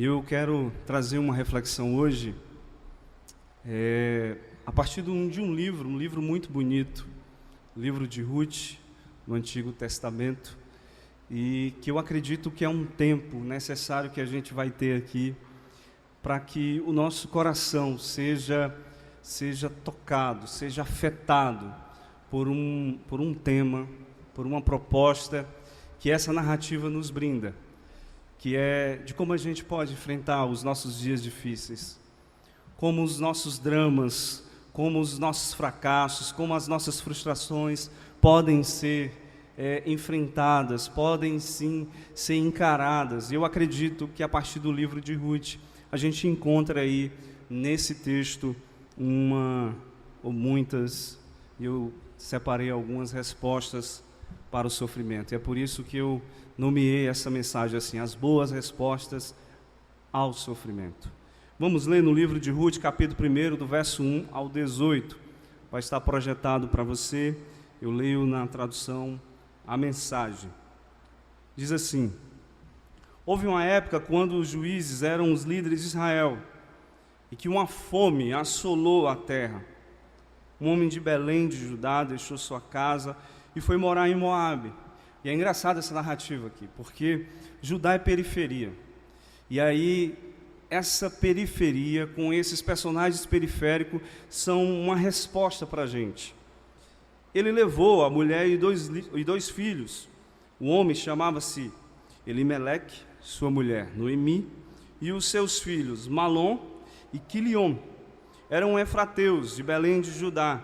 E eu quero trazer uma reflexão hoje, a partir de um livro muito bonito, o livro de Ruth, no Antigo Testamento, e que eu acredito que é um tempo necessário que a gente vai ter aqui, para que o nosso coração seja tocado, seja afetado por um tema, por uma proposta que essa narrativa nos brinda, que é de como a gente pode enfrentar os nossos dias difíceis, como os nossos dramas, como os nossos fracassos, como as nossas frustrações podem ser enfrentadas, podem sim ser encaradas. Eu acredito que a partir do livro de Ruth, a gente encontra aí nesse texto uma ou muitas, eu separei algumas respostas para o sofrimento. E é por isso que eu nomeei essa mensagem assim, as boas respostas ao sofrimento. Vamos ler no livro de Ruth, capítulo 1, do verso 1 ao 18. Vai estar projetado para você. Eu leio na tradução A Mensagem. Diz assim: houve uma época quando os juízes eram os líderes de Israel e que uma fome assolou a terra. Um homem de Belém de Judá deixou sua casa e foi morar em Moabe. E é engraçada essa narrativa aqui, porque Judá é periferia. E aí, essa periferia, com esses personagens periféricos, são uma resposta para a gente. Ele levou a mulher e dois filhos. O homem chamava-se Elimeleque, sua mulher Noemi, e os seus filhos Malom e Quilion. Eram efrateus de Belém de Judá.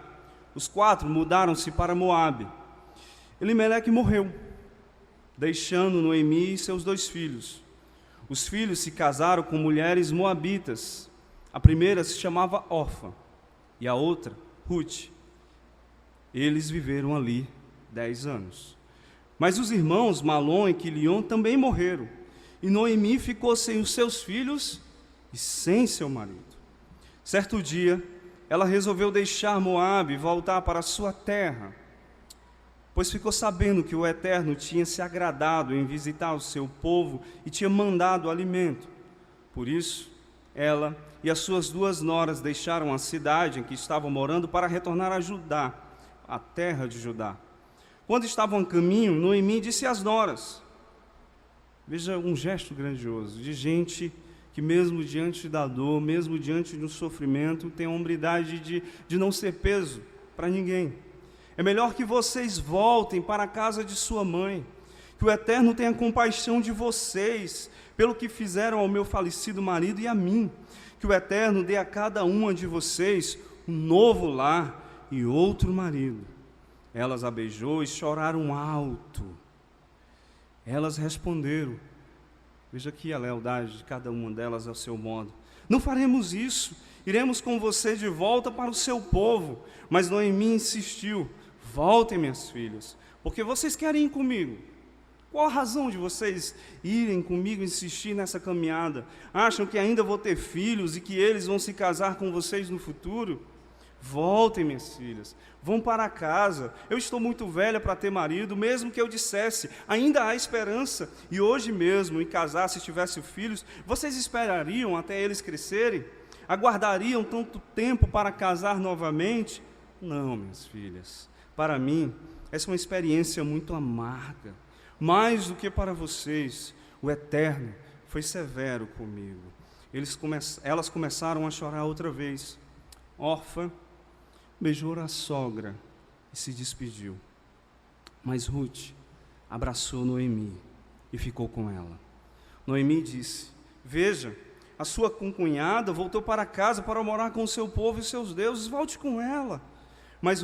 Os 4 mudaram-se para Moabe. Elimeleque morreu, deixando Noemi e seus 2 filhos. Os filhos se casaram com mulheres moabitas. A primeira se chamava Orfa e a outra Ruth. Eles viveram ali 10 anos. Mas os irmãos Malom e Quilion também morreram, e Noemi ficou sem os seus filhos e sem seu marido. Certo dia, ela resolveu deixar Moabe e voltar para sua terra, pois ficou sabendo que o Eterno tinha se agradado em visitar o seu povo e tinha mandado alimento. Por isso, ela e as suas 2 noras deixaram a cidade em que estavam morando para retornar a Judá, a terra de Judá. Quando estavam a caminho, Noemi disse às noras, veja um gesto grandioso, de gente que mesmo diante da dor, mesmo diante de um sofrimento, tem a hombridade de não ser peso para ninguém. É melhor que vocês voltem para a casa de sua mãe, que o Eterno tenha compaixão de vocês, pelo que fizeram ao meu falecido marido e a mim, que o Eterno dê a cada uma de vocês um novo lar e outro marido. Elas a beijou e choraram alto. Elas responderam, veja aqui a lealdade de cada uma delas ao seu modo: não faremos isso, iremos com você de volta para o seu povo. Mas Noemi insistiu: voltem, minhas filhas, porque vocês querem ir comigo. Qual a razão de vocês irem comigo insistir nessa caminhada? Acham que ainda vou ter filhos e que eles vão se casar com vocês no futuro? Voltem, minhas filhas, vão para casa. Eu estou muito velha para ter marido, mesmo que eu dissesse, ainda há esperança, e hoje mesmo, em casar, se tivesse filhos, vocês esperariam até eles crescerem? Aguardariam tanto tempo para casar novamente? Não, minhas filhas, para mim, essa é uma experiência muito amarga. Mais do que para vocês, o Eterno foi severo comigo. Elas começaram a chorar outra vez. Orfa beijou a sogra e se despediu. Mas Ruth abraçou Noemi e ficou com ela. Noemi disse: veja, a sua concunhada voltou para casa para morar com o seu povo e seus deuses, volte com ela. Mas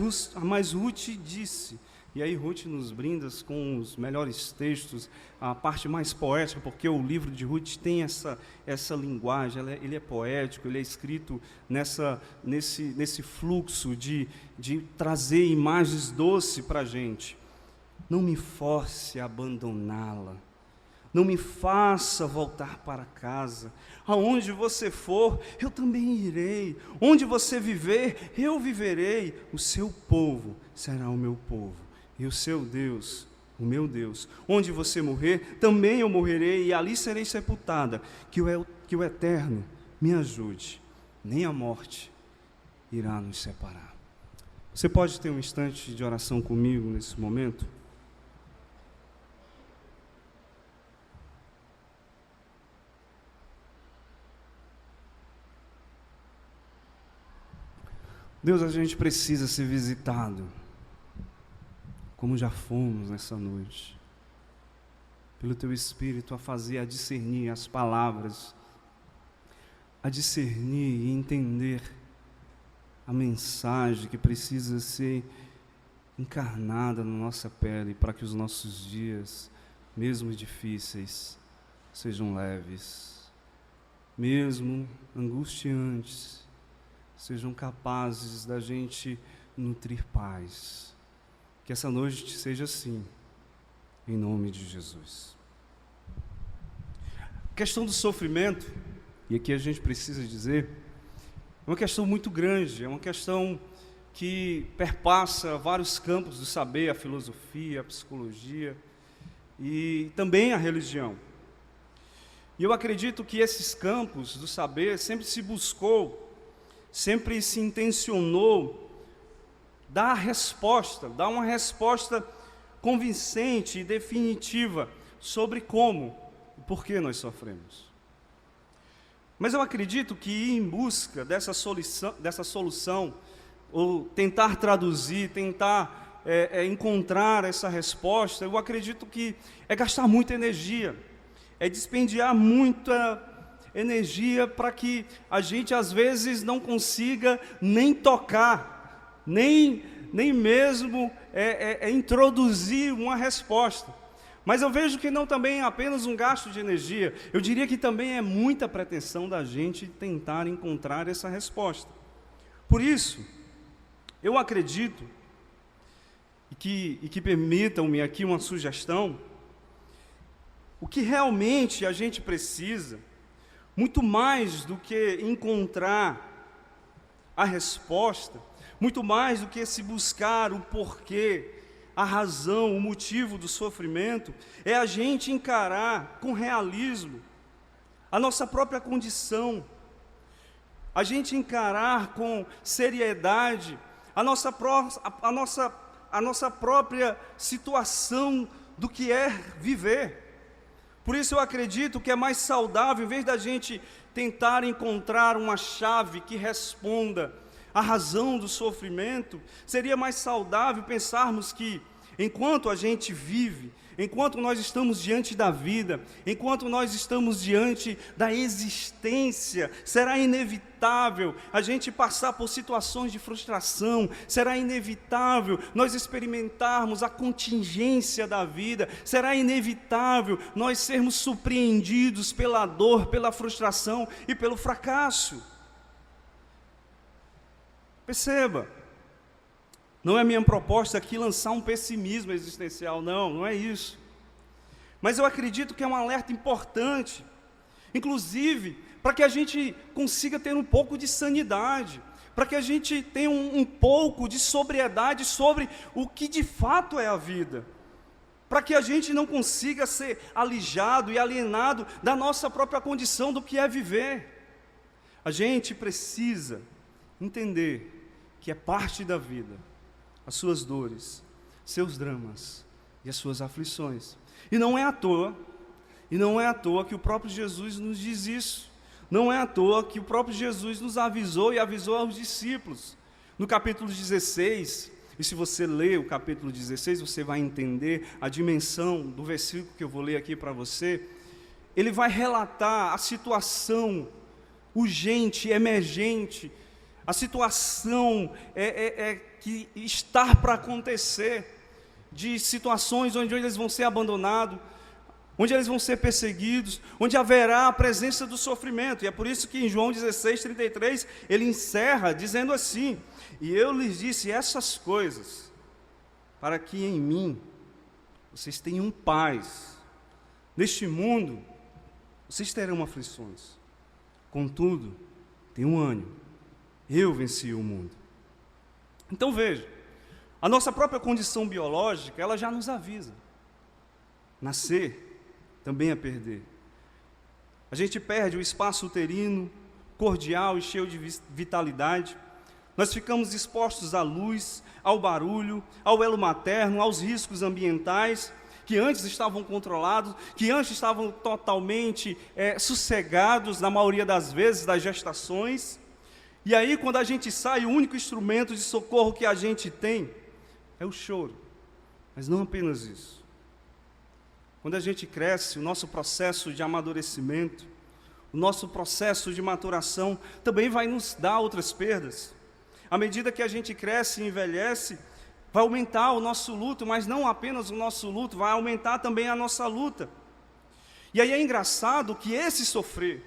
Ruth disse, e aí Ruth nos brinda com os melhores textos, a parte mais poética, porque o livro de Ruth tem essa linguagem, ele é poético, ele é escrito nesse fluxo de trazer imagens doces para a gente. Não me force a abandoná-la, não me faça voltar para casa. Aonde você for, eu também irei. Onde você viver, eu viverei. O seu povo será o meu povo, e o seu Deus, o o meu Deus. Onde você morrer, também eu morrerei, e ali serei sepultada. Que o Eterno me ajude. Nem a morte irá nos separar. Você pode ter um instante de oração comigo nesse momento? Deus, a gente precisa ser visitado, como já fomos nessa noite, pelo Teu Espírito, a discernir as palavras, a discernir e entender a mensagem que precisa ser encarnada na nossa pele, para que os nossos dias, mesmo difíceis, sejam leves, mesmo angustiantes, sejam capazes da gente nutrir paz. Que essa noite seja assim, em nome de Jesus. A questão do sofrimento, e aqui a gente precisa dizer, é uma questão muito grande, é uma questão que perpassa vários campos do saber, a filosofia, a psicologia e também a religião. E eu acredito que esses campos do saber sempre se buscou, sempre se intencionou dar uma resposta convincente e definitiva sobre como e por que nós sofremos. Mas eu acredito que ir em busca dessa solução, ou tentar traduzir, tentar encontrar essa resposta, eu acredito que é gastar muita energia, é dispendiar muita energia para que a gente às vezes não consiga nem tocar, nem mesmo introduzir uma resposta. Mas eu vejo que não também é apenas um gasto de energia, eu diria que também é muita pretensão da gente tentar encontrar essa resposta. Por isso, eu acredito, e que permitam-me aqui uma sugestão, o que realmente a gente precisa, muito mais do que encontrar a resposta, muito mais do que se buscar o porquê, a razão, o motivo do sofrimento, é a gente encarar com realismo a nossa própria condição, a gente encarar com seriedade a nossa própria situação do que é viver. Por isso eu acredito que é mais saudável, em vez da gente tentar encontrar uma chave que responda à razão do sofrimento, seria mais saudável pensarmos que, enquanto a gente vive, enquanto nós estamos diante da vida, enquanto nós estamos diante da existência, será inevitável a gente passar por situações de frustração, será inevitável nós experimentarmos a contingência da vida, será inevitável nós sermos surpreendidos pela dor, pela frustração e pelo fracasso. Perceba, não é minha proposta aqui lançar um pessimismo existencial, não é isso. Mas eu acredito que é um alerta importante, inclusive, para que a gente consiga ter um pouco de sanidade, para que a gente tenha um pouco de sobriedade sobre o que de fato é a vida, para que a gente não consiga ser alijado e alienado da nossa própria condição do que é viver. A gente precisa entender que é parte da vida, as suas dores, seus dramas e as suas aflições. E não é à toa que o próprio Jesus nos diz isso. Não é à toa que o próprio Jesus nos avisou e avisou aos discípulos. No capítulo 16, e se você ler o capítulo 16, você vai entender a dimensão do versículo que eu vou ler aqui para você. Ele vai relatar a situação urgente, emergente, a situação que está para acontecer, de situações onde eles vão ser abandonados, onde eles vão ser perseguidos, onde haverá a presença do sofrimento. E é por isso que em João 16:33, ele encerra dizendo assim: e eu lhes disse essas coisas, para que em mim vocês tenham paz. Neste mundo, vocês terão aflições. Contudo, tenham ânimo. Eu venci o mundo. Então veja, a nossa própria condição biológica, ela já nos avisa. Nascer também é perder. A gente perde o espaço uterino, cordial e cheio de vitalidade. Nós ficamos expostos à luz, ao barulho, ao elo materno, aos riscos ambientais, que antes estavam controlados, que antes estavam totalmente sossegados, na maioria das vezes, das gestações. E aí, quando a gente sai, o único instrumento de socorro que a gente tem é o choro. Mas não apenas isso. Quando a gente cresce, o nosso processo de amadurecimento, o nosso processo de maturação também vai nos dar outras perdas. À medida que a gente cresce e envelhece, vai aumentar o nosso luto, mas não apenas o nosso luto, vai aumentar também a nossa luta. E aí é engraçado que esse sofrer,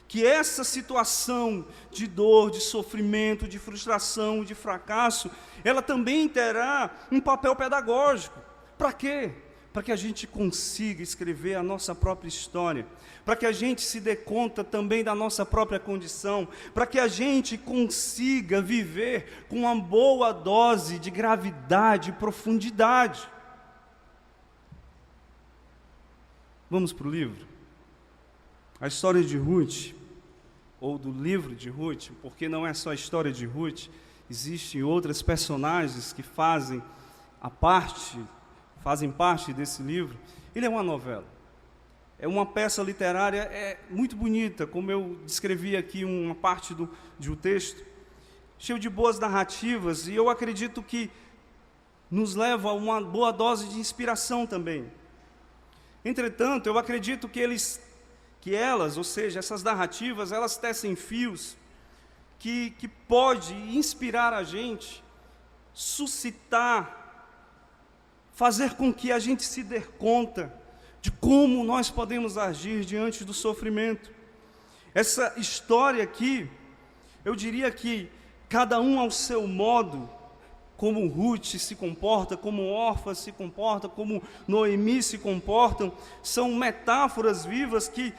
que essa situação de dor, de sofrimento, de frustração, de fracasso, ela também terá um papel pedagógico. Para quê? Para que a gente consiga escrever a nossa própria história, para que a gente se dê conta também da nossa própria condição, para que a gente consiga viver com uma boa dose de gravidade e profundidade. Vamos para o livro? A história de Ruth, ou do livro de Ruth, porque não é só a história de Ruth, existem outras personagens que fazem parte desse livro. Ele é uma novela, é uma peça literária muito bonita, como eu descrevi aqui uma parte de um texto, cheio de boas narrativas, e eu acredito que nos leva a uma boa dose de inspiração também. Entretanto, eu acredito que elas, ou seja, essas narrativas, elas tecem fios que pode inspirar a gente, suscitar, fazer com que a gente se dê conta de como nós podemos agir diante do sofrimento. Essa história aqui, eu diria que cada um ao seu modo, como Ruth se comporta, como Orfa se comporta, como Noemi se comportam, são metáforas vivas que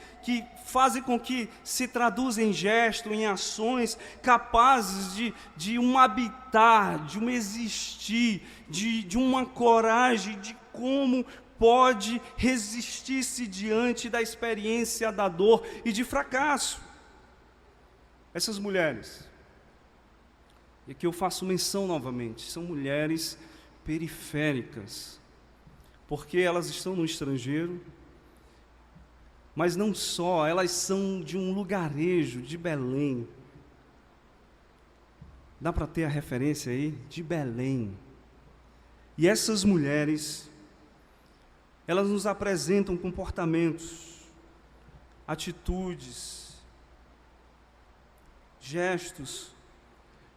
fazem com que se traduzam em gestos, em ações, capazes de um habitar, de um existir, de uma coragem, de como pode resistir-se diante da experiência da dor e de fracasso. Essas mulheres, e aqui eu faço menção novamente, são mulheres periféricas, porque elas estão no estrangeiro, mas não só, elas são de um lugarejo, de Belém. Dá para ter a referência aí? De Belém. E essas mulheres, elas nos apresentam comportamentos, atitudes, gestos,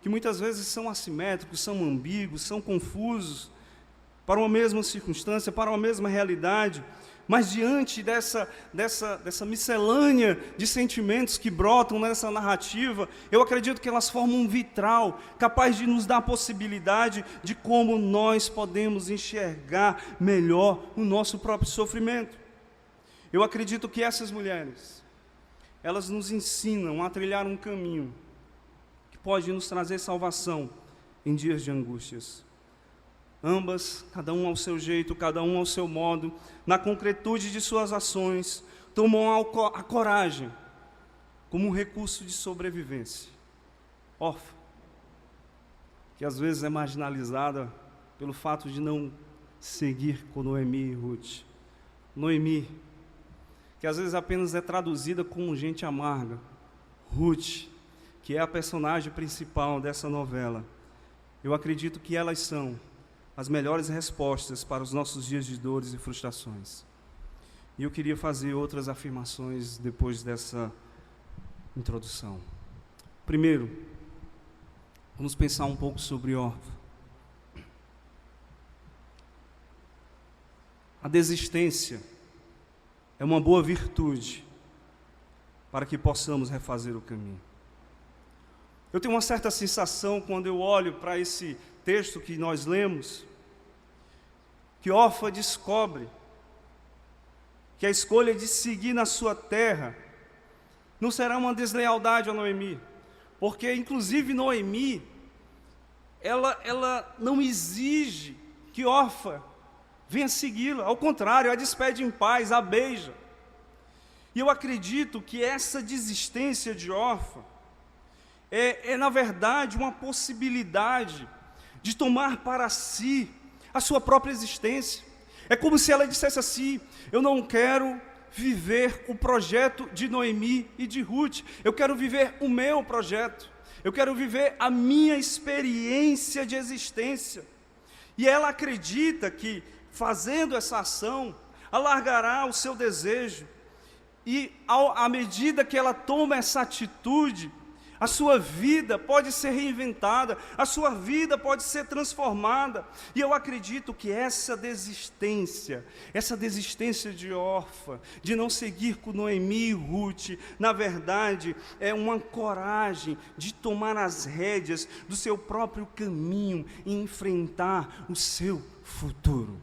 que muitas vezes são assimétricos, são ambíguos, são confusos, para uma mesma circunstância, para uma mesma realidade, mas diante dessa miscelânea de sentimentos que brotam nessa narrativa, eu acredito que elas formam um vitral, capaz de nos dar a possibilidade de como nós podemos enxergar melhor o nosso próprio sofrimento. Eu acredito que essas mulheres, elas nos ensinam a trilhar um caminho, pode nos trazer salvação em dias de angústias. Ambas, cada um ao seu jeito, cada um ao seu modo, na concretude de suas ações, tomam a coragem como um recurso de sobrevivência. Orfa, que às vezes é marginalizada pelo fato de não seguir com Noemi e Ruth. Noemi, que às vezes apenas é traduzida como gente amarga. Ruth, que é a personagem principal dessa novela. Eu acredito que elas são as melhores respostas para os nossos dias de dores e frustrações. E eu queria fazer outras afirmações depois dessa introdução. Primeiro, vamos pensar um pouco sobre Orfa. A desistência é uma boa virtude para que possamos refazer o caminho. Eu tenho uma certa sensação, quando eu olho para esse texto que nós lemos, que Orfa descobre que a escolha de seguir na sua terra não será uma deslealdade a Noemi, porque inclusive Noemi, ela não exige que Orfa venha segui-la. Ao contrário, a despede em paz, a beija. E eu acredito que essa desistência de Orfa na verdade, uma possibilidade de tomar para si a sua própria existência. É como se ela dissesse assim: eu não quero viver o projeto de Noemi e de Ruth, eu quero viver o meu projeto, eu quero viver a minha experiência de existência. E ela acredita que, fazendo essa ação, alargará o seu desejo, e à medida que ela toma essa atitude, a sua vida pode ser reinventada, a sua vida pode ser transformada. E eu acredito que essa desistência de Orfa, de não seguir com Noemi e Ruth, na verdade, é uma coragem de tomar as rédeas do seu próprio caminho e enfrentar o seu futuro.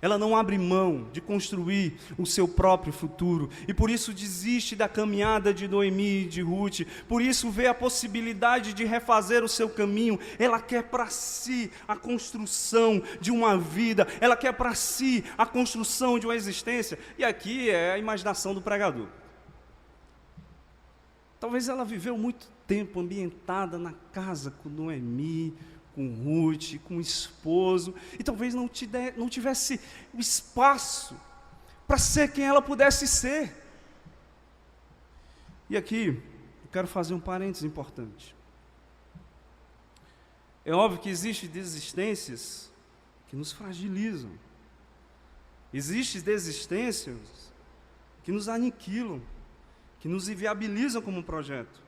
Ela não abre mão de construir o seu próprio futuro, e por isso desiste da caminhada de Noemi e de Ruth, por isso vê a possibilidade de refazer o seu caminho. Ela quer para si a construção de uma vida, ela quer para si a construção de uma existência, e aqui é a imaginação do pregador. Talvez ela viveu muito tempo ambientada na casa com Noemi, com Ruth, com o esposo, e talvez não tivesse o espaço para ser quem ela pudesse ser. E aqui, eu quero fazer um parênteses importante. É óbvio que existem desistências que nos fragilizam. Existem desistências que nos aniquilam, que nos inviabilizam como projeto.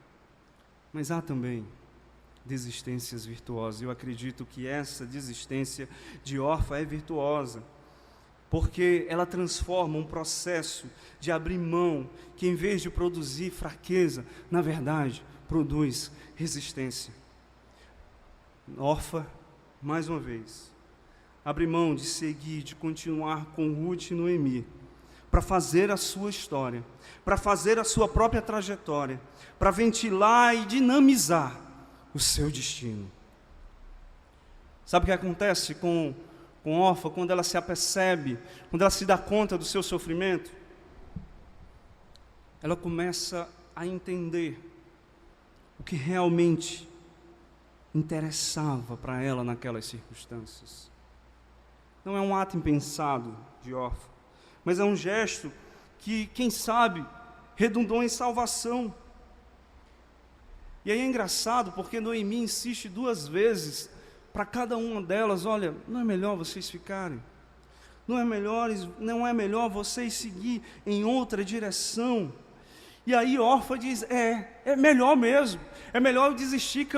Mas há também desistências virtuosas. Eu acredito que essa desistência de Orfa é virtuosa, porque ela transforma um processo de abrir mão, que em vez de produzir fraqueza, na verdade, produz resistência. Orfa, mais uma vez, abre mão de seguir, de continuar com Ruth e Noemi, para fazer a sua história, para fazer a sua própria trajetória, para ventilar e dinamizar o seu destino. Sabe o que acontece com Orfa quando ela se apercebe, quando ela se dá conta do seu sofrimento? Ela começa a entender o que realmente interessava para ela naquelas circunstâncias. Não é um ato impensado de Orfa, mas é um gesto que, quem sabe, redundou em salvação. E aí é engraçado, porque Noemi insiste 2 vezes para cada uma delas: olha, não é melhor vocês ficarem? Não é melhor vocês seguir em outra direção? E aí Orfa diz: é melhor mesmo, é melhor eu desistir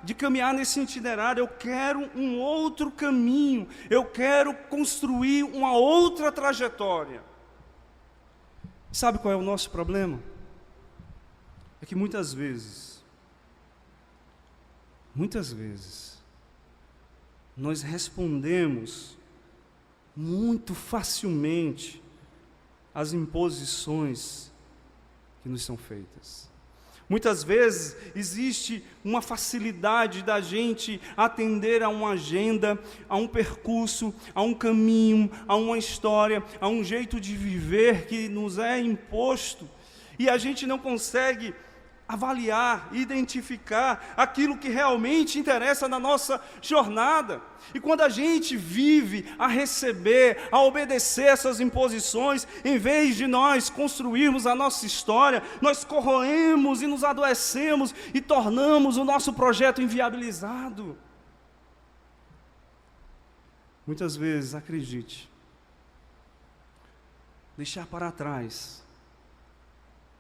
de caminhar nesse itinerário. Eu quero um outro caminho, eu quero construir uma outra trajetória. Sabe qual é o nosso problema? É que muitas vezes, nós respondemos muito facilmente às imposições que nos são feitas. Muitas vezes existe uma facilidade da gente atender a uma agenda, a um percurso, a um caminho, a uma história, a um jeito de viver que nos é imposto, e a gente não consegue avaliar, identificar aquilo que realmente interessa na nossa jornada. E quando a gente vive a receber, a obedecer essas imposições, em vez de nós construirmos a nossa história, nós corroemos e nos adoecemos e tornamos o nosso projeto inviabilizado. Muitas vezes, acredite, deixar para trás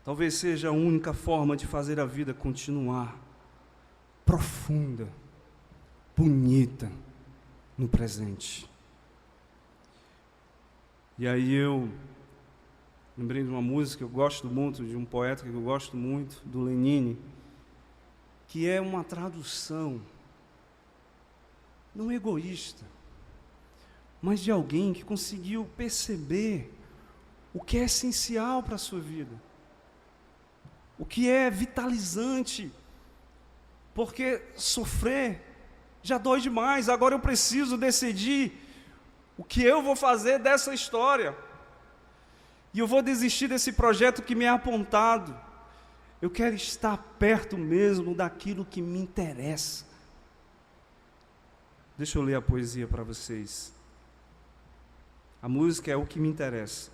talvez seja a única forma de fazer a vida continuar profunda, bonita, no presente. E aí eu lembrei de uma música que eu gosto muito, de um poeta que eu gosto muito, do Lenine, que é uma tradução, não egoísta, mas de alguém que conseguiu perceber o que é essencial para a sua vida, o que é vitalizante, porque sofrer já dói demais. Agora eu preciso decidir O que eu vou fazer dessa história? E eu vou desistir desse projeto que me é apontado. Eu quero estar perto mesmo daquilo que me interessa. Deixa eu ler a poesia para vocês. A música é o que me interessa.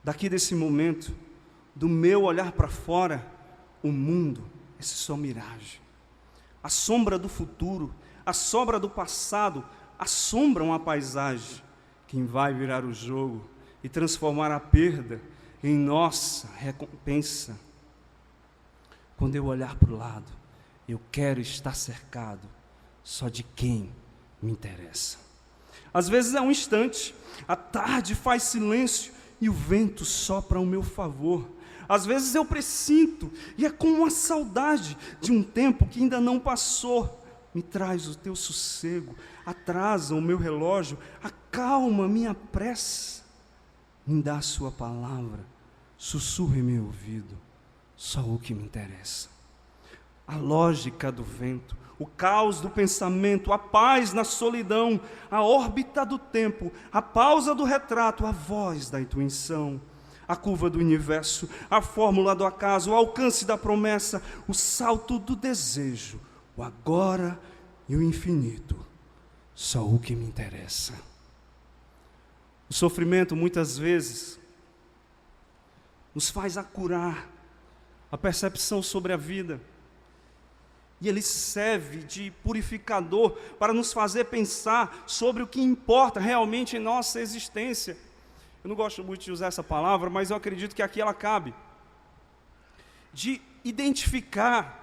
Daqui desse momento, do meu olhar para fora, o mundo é só miragem. A sombra do futuro, a sombra do passado, assombram a paisagem. Quem vai virar o jogo e transformar a perda em nossa recompensa? Quando eu olhar para o lado, eu quero estar cercado só de quem me interessa. Às vezes é um instante, a tarde faz silêncio e o vento sopra ao meu favor. Às vezes eu presinto e é como uma saudade de um tempo que ainda não passou. Me traz o teu sossego, atrasa o meu relógio, acalma a minha pressa. Me dá a sua palavra, sussurra em meu ouvido, só o que me interessa. A lógica do vento, o caos do pensamento, a paz na solidão, a órbita do tempo, a pausa do retrato, a voz da intuição, a curva do universo, a fórmula do acaso, o alcance da promessa, o salto do desejo, o agora e o infinito, só o que me interessa. O sofrimento muitas vezes nos faz acurar a percepção sobre a vida, e ele serve de purificador para nos fazer pensar sobre o que importa realmente em nossa existência. Eu não gosto muito de usar essa palavra, mas eu acredito que aqui ela cabe. De identificar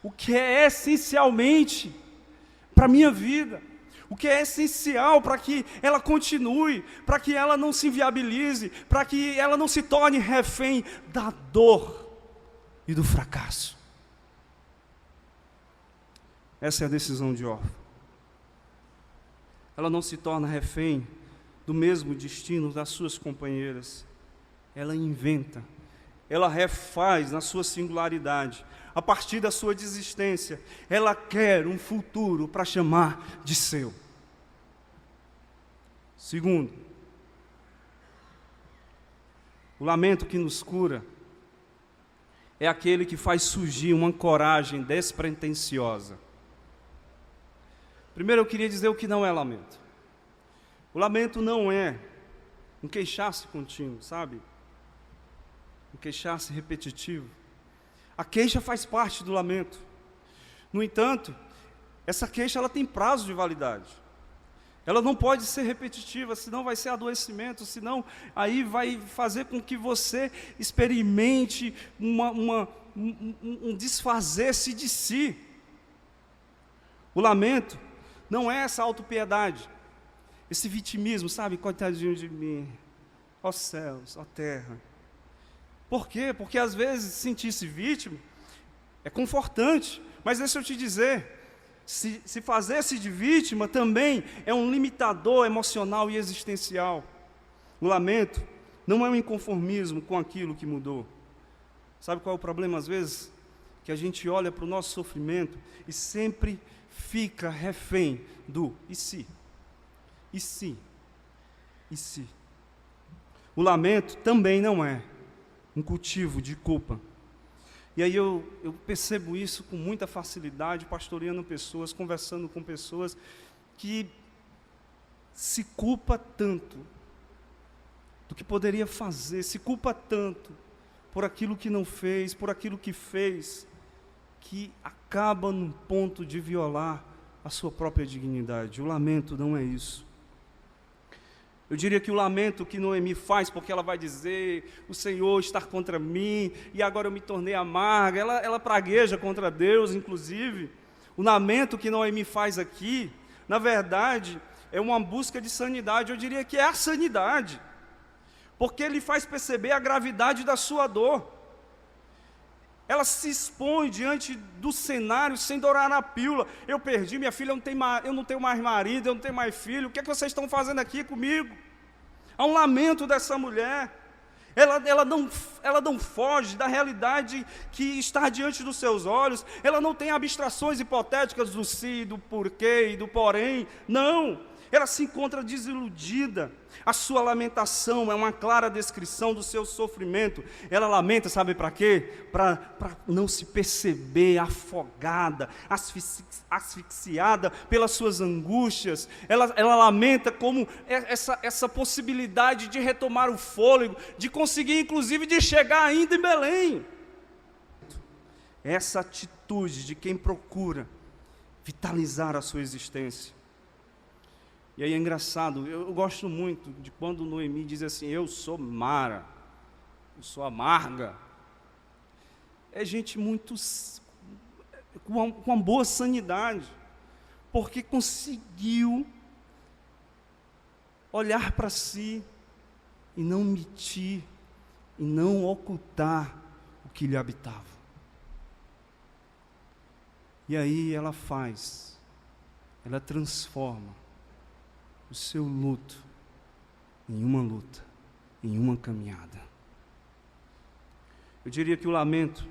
o que é essencialmente para a minha vida, o que é essencial para que ela continue, para que ela não se inviabilize, para que ela não se torne refém da dor e do fracasso. Essa é a decisão de Orfa. Ela não se torna refém do mesmo destino das suas companheiras. Ela inventa, ela refaz na sua singularidade, a partir da sua desistência. Ela quer um futuro para chamar de seu. Segundo, o lamento que nos cura é aquele que faz surgir uma coragem despretensiosa. Primeiro eu queria dizer o que não é lamento. O lamento não é um queixar-se contínuo, sabe? Um queixar-se repetitivo. A queixa faz parte do lamento. No entanto, essa queixa ela tem prazo de validade. Ela não pode ser repetitiva, senão vai ser adoecimento, senão aí vai fazer com que você experimente um desfazer-se de si. O lamento não é essa autopiedade, esse vitimismo, sabe? Coitadinho de mim, ó céus, ó terra. Por quê? Porque às vezes sentir-se vítima é confortante, mas deixa eu te dizer, se fazer-se de vítima também é um limitador emocional e existencial. O lamento não é um inconformismo com aquilo que mudou. Sabe qual é o problema às vezes? Que a gente olha para o nosso sofrimento e sempre fica refém do e se? E se? E se? O lamento também não é um cultivo de culpa. E aí eu percebo isso com muita facilidade, pastoreando pessoas, conversando com pessoas que se culpa tanto do que poderia fazer, se culpa tanto por aquilo que não fez, por aquilo que fez, que acaba num ponto de violar a sua própria dignidade. O lamento não é isso. Eu diria que o lamento que Noemi faz, porque ela vai dizer, o Senhor está contra mim, e agora eu me tornei amarga, ela pragueja contra Deus, inclusive. O lamento que Noemi faz aqui, na verdade, é uma busca de sanidade, eu diria que é a sanidade, porque ele faz perceber a gravidade da sua dor. Ela se expõe diante do cenário sem dourar na pílula. Eu perdi minha filha, eu não tenho mais marido, eu não tenho mais filho. O que é que vocês estão fazendo aqui comigo? Há um lamento dessa mulher. Ela não foge da realidade que está diante dos seus olhos. Ela não tem abstrações hipotéticas do se, do porquê e do porém. Não. ela se encontra desiludida. A sua lamentação é uma clara descrição do seu sofrimento. Ela lamenta, sabe para quê? Para não se perceber afogada, asfixiada pelas suas angústias. Ela lamenta como essa possibilidade de retomar o fôlego, de conseguir inclusive de chegar ainda em Belém. Essa atitude de quem procura vitalizar a sua existência. E aí é engraçado, eu gosto muito de quando Noemi diz assim: eu sou Mara, eu sou amarga. É gente muito com uma boa sanidade, porque conseguiu olhar para si e não mentir, e não ocultar o que lhe habitava. E aí ela transforma o seu luto em uma luta, em uma caminhada. Eu diria que o lamento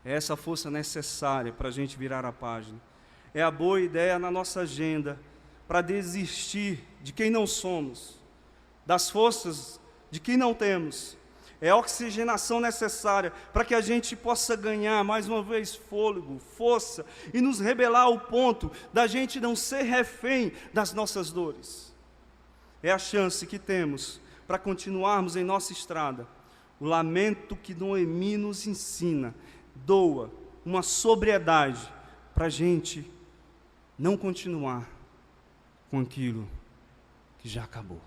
é essa força necessária para a gente virar a página. É a boa ideia na nossa agenda para desistir de quem não somos, das forças de quem não temos. É a oxigenação necessária para que a gente possa ganhar mais uma vez fôlego, força e nos rebelar ao ponto da gente não ser refém das nossas dores. É a chance que temos para continuarmos em nossa estrada. O lamento que Noemi nos ensina doa uma sobriedade para a gente não continuar com aquilo que já acabou.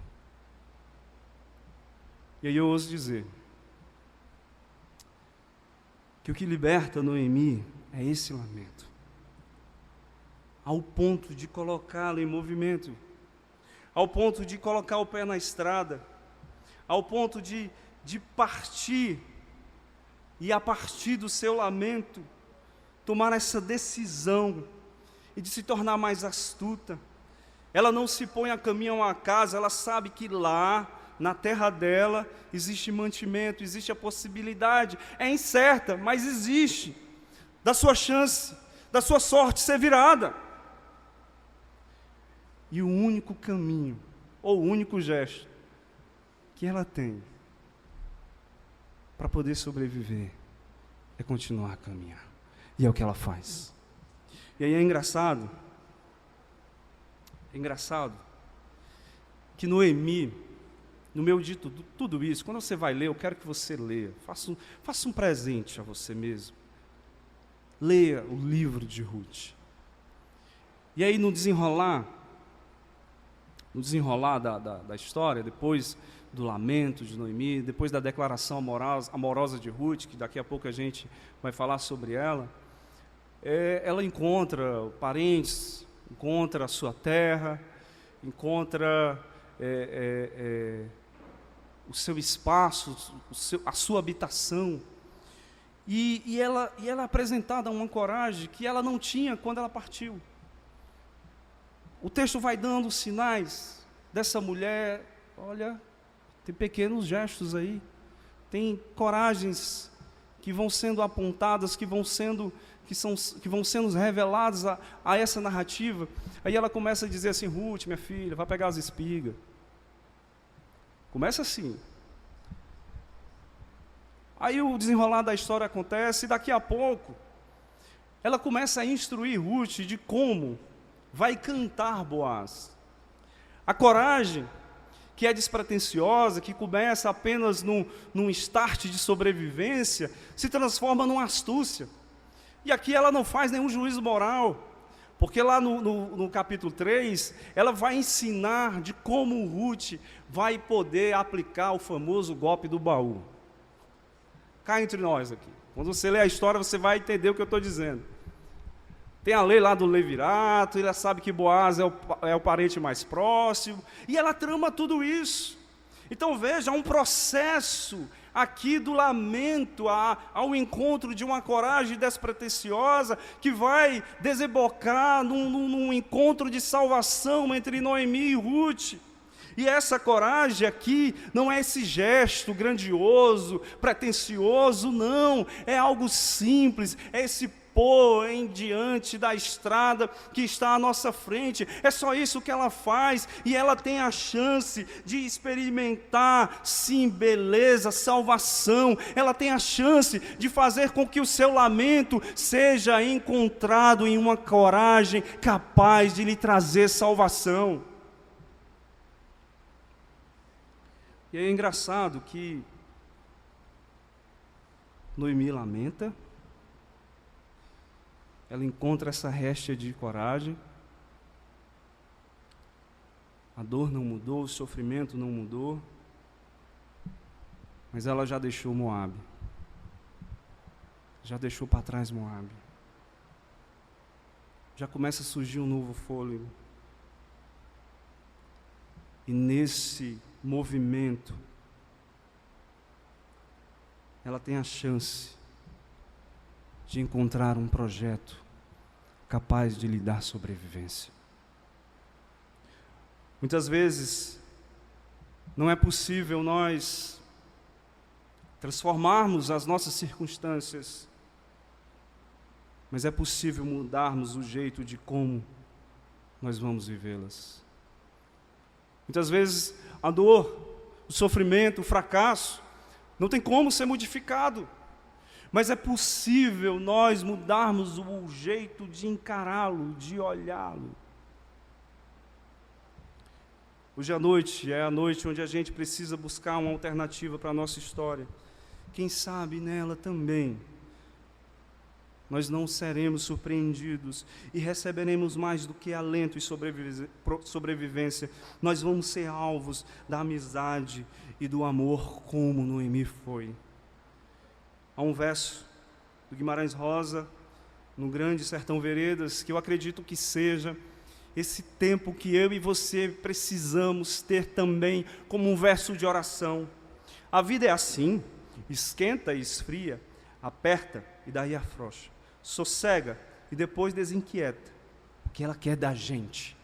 E aí eu ouso dizer que o que liberta Noemi é esse lamento, ao ponto de colocá-la em movimento, ao ponto de colocar o pé na estrada, ao ponto de partir, e a partir do seu lamento, tomar essa decisão, e de se tornar mais astuta. Ela não se põe a caminho a uma casa, ela sabe que lá, na terra dela, existe mantimento, existe a possibilidade, é incerta, mas existe, da sua chance, da sua sorte ser virada. E o único caminho, ou o único gesto, que ela tem, para poder sobreviver, é continuar a caminhar, e é o que ela faz. E aí é engraçado que Noemi, no meio de tudo isso, quando você vai ler, eu quero que você leia, faça um presente a você mesmo, leia o livro de Ruth, e aí no desenrolar da história, depois do lamento de Noemi, depois da declaração amorosa de Ruth, que daqui a pouco a gente vai falar sobre ela, ela encontra parentes, encontra a sua terra, encontra o seu espaço, a sua habitação, e ela é apresentada a uma coragem que ela não tinha quando ela partiu. O texto vai dando sinais dessa mulher, olha, tem pequenos gestos aí, tem coragens que vão sendo apontadas, que vão sendo reveladas a essa narrativa. Aí ela começa a dizer assim: Ruth, minha filha, vai pegar as espigas. Começa assim. Aí o desenrolar da história acontece, e daqui a pouco, ela começa a instruir Ruth de como vai cantar Boaz. A coragem, que é despretensiosa, que começa apenas num start de sobrevivência, se transforma numa astúcia. E aqui ela não faz nenhum juízo moral, porque lá no capítulo 3, ela vai ensinar de como Ruth vai poder aplicar o famoso golpe do baú. Cá entre nós aqui. Quando você lê a história, você vai entender o que eu estou dizendo. Tem a lei lá do levirato, ela sabe que Boaz é o parente mais próximo, e ela trama tudo isso. Então veja, um processo aqui do lamento ao encontro de uma coragem despretensiosa que vai desembocar num encontro de salvação entre Noemi e Ruth. E essa coragem aqui não é esse gesto grandioso, pretensioso, não, é algo simples, é esse pôr em diante da estrada que está à nossa frente. É só isso que ela faz, e ela tem a chance de experimentar, sim, beleza, salvação. Ela tem a chance de fazer com que o seu lamento seja encontrado em uma coragem capaz de lhe trazer salvação. E é engraçado que Noemi lamenta, ela encontra essa réstia de coragem, a dor não mudou, o sofrimento não mudou, mas ela já deixou Moabe, já deixou para trás Moabe, já começa a surgir um novo fôlego, e nesse movimento, ela tem a chance de encontrar um projeto capaz de lhe dar sobrevivência. Muitas vezes, não é possível nós transformarmos as nossas circunstâncias, mas é possível mudarmos o jeito de como nós vamos vivê-las. Muitas vezes, a dor, o sofrimento, o fracasso, não tem como ser modificado, mas é possível nós mudarmos o jeito de encará-lo, de olhá-lo. Hoje à noite é a noite onde a gente precisa buscar uma alternativa para a nossa história. Quem sabe nela também nós não seremos surpreendidos e receberemos mais do que alento e sobrevivência. Nós vamos ser alvos da amizade e do amor, como Noemi foi. Há um verso do Guimarães Rosa, no Grande Sertão Veredas, que eu acredito que seja esse tempo que eu e você precisamos ter também como um verso de oração. A vida é assim, esquenta e esfria, aperta e daí afrouxa, sossega e depois desinquieta. O que ela quer da gente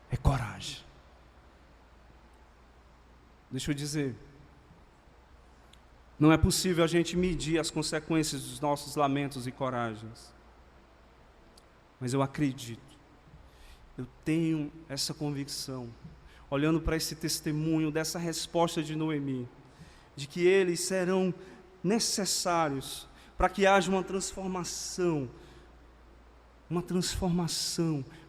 é coragem. Deixa eu dizer, não é possível a gente medir as consequências dos nossos lamentos e coragens, mas eu acredito, eu tenho essa convicção, olhando para esse testemunho, dessa resposta de Noemi, de que eles serão necessários para que haja uma transformação,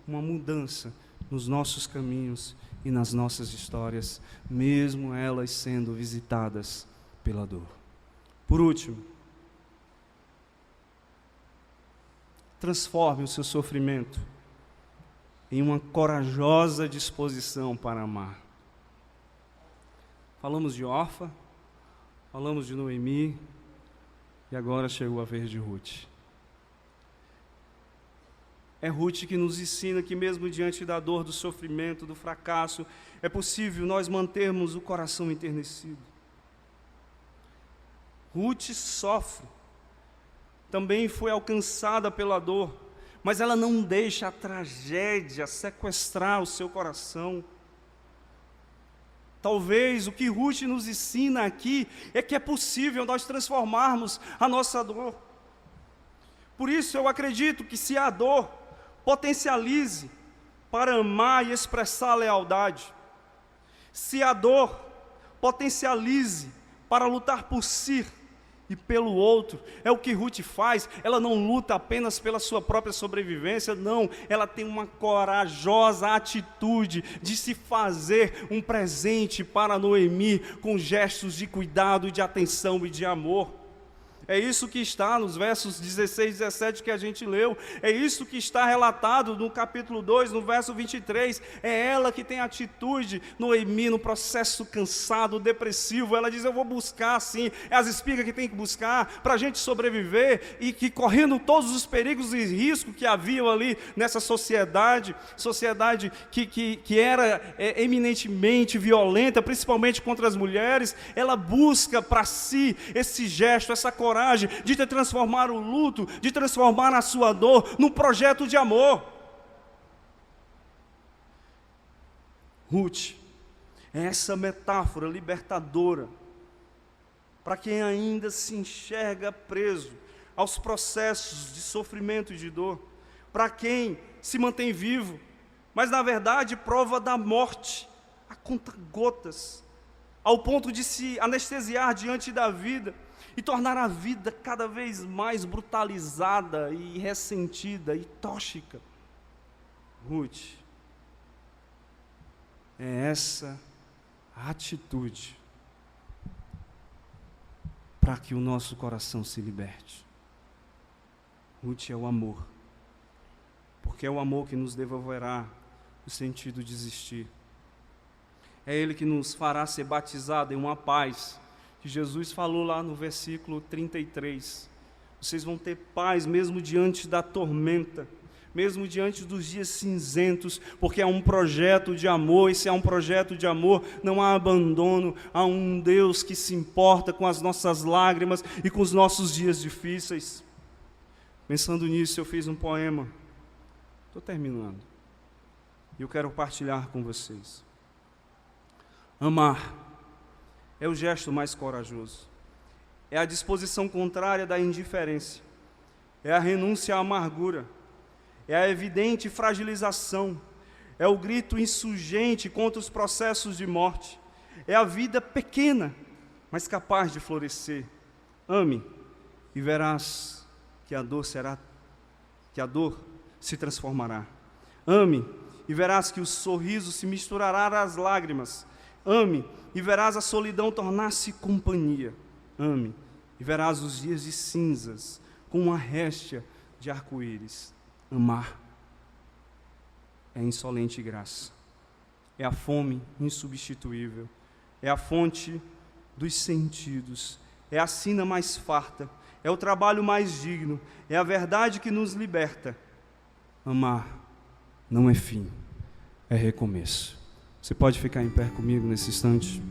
uma mudança nos nossos caminhos e nas nossas histórias, mesmo elas sendo visitadas pela dor. Por último, transforme o seu sofrimento em uma corajosa disposição para amar. Falamos de Orfa, falamos de Noemi, e agora chegou a vez de Ruth. É Ruth que nos ensina que mesmo diante da dor, do sofrimento, do fracasso, é possível nós mantermos o coração enternecido. Ruth sofre, também foi alcançada pela dor, mas ela não deixa a tragédia sequestrar o seu coração. Talvez o que Ruth nos ensina aqui é que é possível nós transformarmos a nossa dor. Por isso eu acredito que se a dor potencialize para amar e expressar a lealdade, se a dor potencialize para lutar por si e pelo outro, é o que Ruth faz. Ela não luta apenas pela sua própria sobrevivência, não, ela tem uma corajosa atitude de se fazer um presente para Noemi, com gestos de cuidado, de atenção e de amor. É isso que está nos versos 16 e 17 que a gente leu. É isso que está relatado no capítulo 2, no verso 23. É ela que tem a atitude, Noemi, no processo cansado, depressivo. Ela diz, eu vou buscar sim. É as espigas que tem que buscar para a gente sobreviver. E que correndo todos os perigos e riscos que haviam ali nessa sociedade que era eminentemente violenta, principalmente contra as mulheres, ela busca para si esse gesto, essa coragem de transformar o luto, de transformar a sua dor num projeto de amor. Ruth é essa metáfora libertadora para quem ainda se enxerga preso aos processos de sofrimento e de dor, para quem se mantém vivo, mas na verdade prova da morte a conta-gotas, ao ponto de se anestesiar diante da vida e tornar a vida cada vez mais brutalizada e ressentida e tóxica. Ruth, é essa a atitude para que o nosso coração se liberte. Ruth é o amor, porque é o amor que nos devolverá o sentido de existir. É Ele que nos fará ser batizado em uma paz, que Jesus falou lá no versículo 33. Vocês vão ter paz mesmo diante da tormenta, mesmo diante dos dias cinzentos, porque é um projeto de amor, e se é um projeto de amor, não há abandono, há um Deus que se importa com as nossas lágrimas e com os nossos dias difíceis. Pensando nisso, eu fiz um poema, estou terminando, e eu quero partilhar com vocês. Amar é o gesto mais corajoso, é a disposição contrária da indiferença, é a renúncia à amargura, é a evidente fragilização, é o grito insurgente contra os processos de morte, é a vida pequena, mas capaz de florescer. Ame e verás que a dor se transformará. Ame e verás que o sorriso se misturará às lágrimas. Ame e verás a solidão tornar-se companhia. Ame e verás os dias de cinzas com uma réstia de arco-íris. Amar é insolente graça, é a fome insubstituível, é a fonte dos sentidos, é a sina mais farta, é o trabalho mais digno, é a verdade que nos liberta. Amar não é fim, é recomeço. Você pode ficar em pé comigo nesse instante?